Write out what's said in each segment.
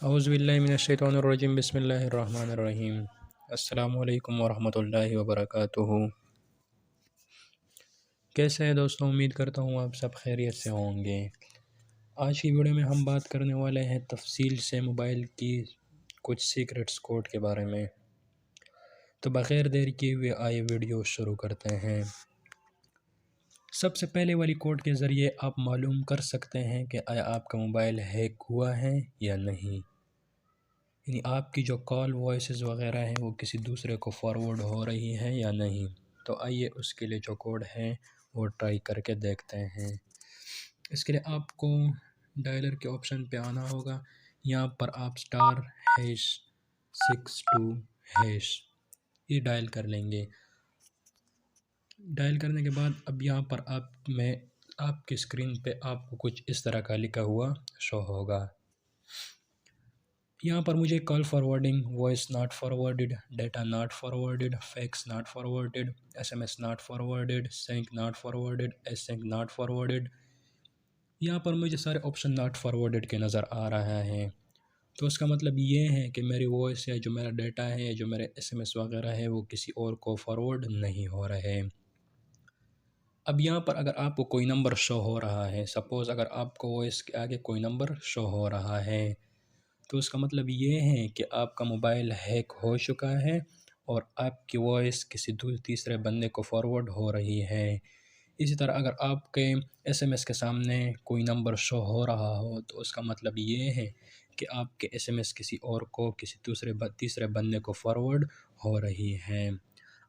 औज़ुबिल्लाहि बिस्मिल्लाहिर्रहमानिर्रहीम। अस्सलामुअलैकुम वरहमतुल्लाहि वबरकातुहू। कैसे हैं दोस्तों, उम्मीद करता हूँ आप सब खैरियत से होंगे। आज की वीडियो में हम बात करने वाले हैं तफसील से मोबाइल की कुछ सीक्रेट्स कोड के बारे में। तो बग़ैर देर किए हुए आइए वीडियो शुरू करते हैं। सबसे पहले वाली कोड के ज़रिए आप मालूम कर सकते हैं कि आया आपका मोबाइल हैक हुआ है या नहीं, यानी आपकी जो कॉल वॉइसेस वगैरह हैं वो किसी दूसरे को फॉरवर्ड हो रही हैं या नहीं। तो आइए उसके लिए जो कोड है वो ट्राई करके देखते हैं। इसके लिए आपको डायलर के ऑप्शन पे आना होगा। यहाँ पर आप *62# ये डायल कर लेंगे। डायल करने के बाद अब यहाँ पर आपकी स्क्रीन पे आपको कुछ इस तरह का लिखा हुआ शो होगा। यहाँ पर मुझे call forwarding, voice not forwarded, data not forwarded, fax not forwarded, SMS not forwarded, sync not forwarded, async not forwarded, यहाँ पर मुझे सारे ऑप्शन नॉट फॉरवर्डेड के नज़र आ रहा है। तो इसका मतलब ये है कि मेरी वॉइस या जो मेरा डेटा है या जो मेरे SMS वगैरह है वो किसी और को फॉरवर्ड नहीं हो रहे। अब यहाँ पर अगर आपको कोई नंबर शो हो रहा है, सपोज़ अगर आपको वॉइस के आगे कोई नंबर शो हो रहा है, तो उसका मतलब ये है कि आपका मोबाइल हैक हो चुका है और आपकी वॉइस किसी तीसरे बंदे को फॉरवर्ड हो रही है। इसी तरह अगर आपके SMS के सामने कोई नंबर शो हो रहा हो, तो उसका मतलब ये है कि आपके SMS किसी और को किसी तीसरे बंदे को फॉरवर्ड हो रही है।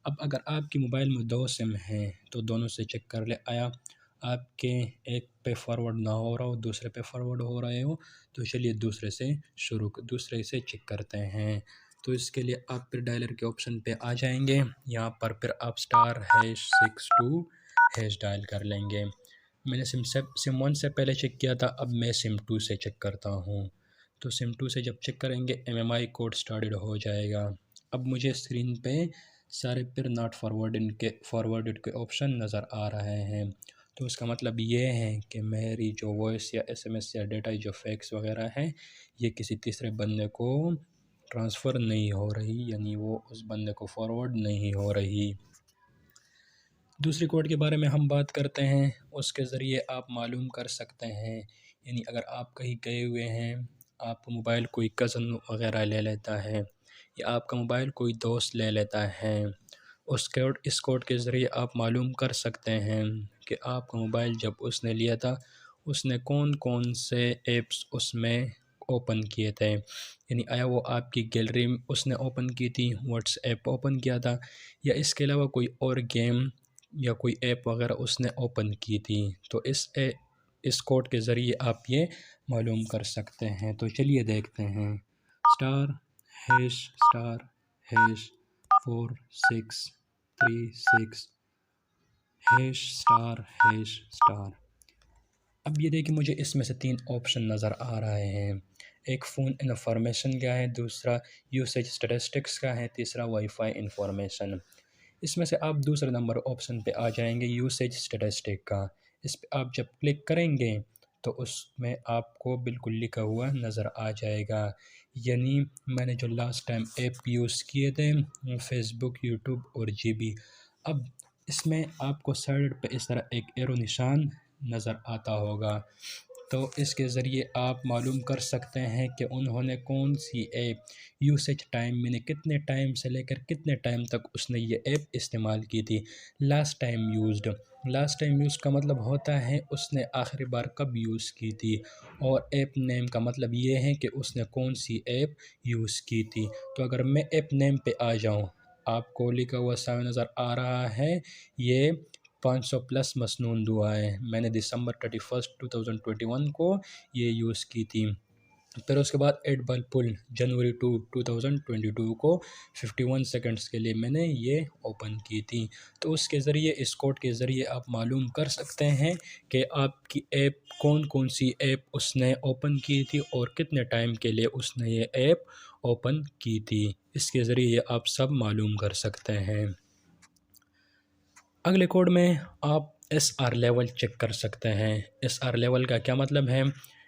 अब अगर आपकी मोबाइल में 2 सिम हैं तो दोनों से चेक कर ले, आया आपके एक पे फॉरवर्ड ना हो रहा हो, दूसरे पे फॉरवर्ड हो रहे हो। तो चलिए दूसरे से चेक करते हैं। तो इसके लिए आप फिर डायलर के ऑप्शन पे आ जाएंगे। यहाँ पर फिर आप *62# डायल कर लेंगे। मैंने सिम 1 से पहले चेक किया था, अब मैं सिम 2 से चेक करता हूँ। तो सिम 2 से जब चेक करेंगे MMI कोड स्टार्टेड हो जाएगा। अब मुझे स्क्रीन पे सारे फिर नॉट फॉरवर्डेड के ऑप्शन नज़र आ रहे हैं। तो उसका मतलब ये है कि मेरी जो वॉइस या SMS या डेटा जो फैक्स वगैरह है ये किसी तीसरे बंदे को ट्रांसफ़र नहीं हो रही, यानी वो उस बंदे को फॉरवर्ड नहीं हो रही। दूसरी कोड के बारे में हम बात करते हैं। उसके ज़रिए आप मालूम कर सकते हैं, यानी अगर आप कहीं गए हुए हैं, आपका मोबाइल कोई कज़न वगैरह ले लेता है या आपका मोबाइल कोई दोस्त ले लेता है, इस कोड के ज़रिए आप मालूम कर सकते हैं कि आपका मोबाइल जब उसने लिया था उसने कौन कौन से ऐप्स उसमें ओपन किए थे। यानी आया वो आपकी गैलरी में उसने ओपन की थी, व्हाट्सएप ओपन किया था, या इसके अलावा कोई और गेम या कोई ऐप वगैरह उसने ओपन की थी। तो इस कोड के ज़रिए आप ये मालूम कर सकते हैं। तो चलिए देखते हैं। *#*46336#*##। अब ये देखिए मुझे इसमें से 3 ऑप्शन नज़र आ रहे हैं। एक फ़ोन इन्फॉर्मेशन का है, दूसरा यूसेज स्टैटिस्टिक्स का है, तीसरा वाईफाई इन्फॉर्मेशन। इसमें से आप दूसरे नंबर ऑप्शन पे आ जाएंगे, यूसेज स्टैटिस्टिक का। इस पे आप जब क्लिक करेंगे तो उसमें आपको बिल्कुल लिखा हुआ नज़र आ जाएगा, यानी मैंने जो लास्ट टाइम ऐप यूज़ किए थे फेसबुक, यूट्यूब और GB। अब इसमें आपको साइड पे इस तरह एक एरो निशान नज़र आता होगा। तो इसके ज़रिए आप मालूम कर सकते हैं कि उन्होंने कौन सी ऐप यूसेज टाइम मैंने कितने टाइम से लेकर कितने टाइम तक उसने ये ऐप इस्तेमाल की थी। लास्ट टाइम यूज़ का मतलब होता है उसने आखिरी बार कब यूज़ की थी, और ऐप नेम का मतलब ये है कि उसने कौन सी ऐप यूज़ की थी। तो अगर मैं ऐप नेम पे आ जाऊँ, आपको लिखा हुआ सामने नज़र आ रहा है ये 500 प्लस मसनून दुआएँ। मैंने दिसंबर 31 2021 को ये यूज़ की थी। फिर उसके बाद एट बल पुल जनवरी 2022 को 51 सेकंड्स के लिए मैंने ये ओपन की थी। तो उसके ज़रिए इस कोड के ज़रिए आप मालूम कर सकते हैं कि आपकी ऐप कौन कौन सी ऐप उसने ओपन की थी और कितने टाइम के लिए उसने ये ऐप ओपन की थी। इसके ज़रिए आप सब मालूम कर सकते हैं। अगले कोड में आप SR लेवल चेक कर सकते हैं। SR लेवल का क्या मतलब है?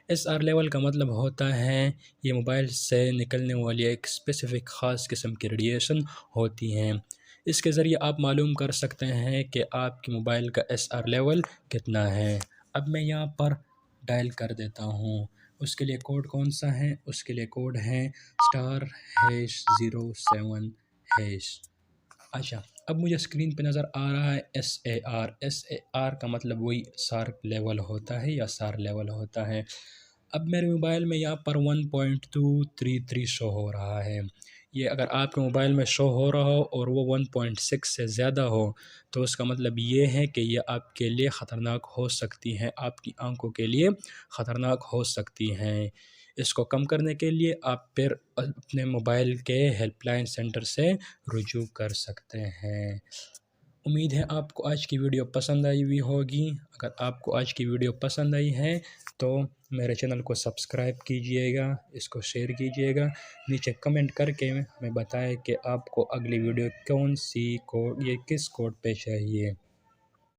SR लेवल का मतलब होता है ये मोबाइल से निकलने वाली एक स्पेसिफ़िक ख़ास किस्म की रेडिएशन होती हैं। इसके ज़रिए आप मालूम कर सकते हैं कि आपके मोबाइल का SR लेवल कितना है। अब मैं यहाँ पर डायल कर देता हूँ। उसके लिए कोड कौन सा है? उसके लिए कोड है *#07#। अच्छा, अब मुझे स्क्रीन पे नज़र आ रहा है SAR। SAR का मतलब वही शार्प लेवल होता है या SAR लेवल होता है। अब मेरे मोबाइल में यहाँ पर 1.233 शो हो रहा है। ये अगर आपके मोबाइल में शो हो रहा हो और वो 1.6 से ज़्यादा हो, तो उसका मतलब ये है कि ये आपके लिए ख़तरनाक हो सकती हैं, आपकी आँखों के लिए ख़तरनाक हो सकती हैं। इसको कम करने के लिए आप फिर अपने मोबाइल के हेल्पलाइन सेंटर से रुजू कर सकते हैं। उम्मीद है आपको आज की वीडियो पसंद आई हुई होगी। अगर आपको आज की वीडियो पसंद आई है तो मेरे चैनल को सब्सक्राइब कीजिएगा, इसको शेयर कीजिएगा। नीचे कमेंट करके हमें बताएं कि आपको अगली वीडियो कौन सी कोड ये किस कोड पे चाहिए।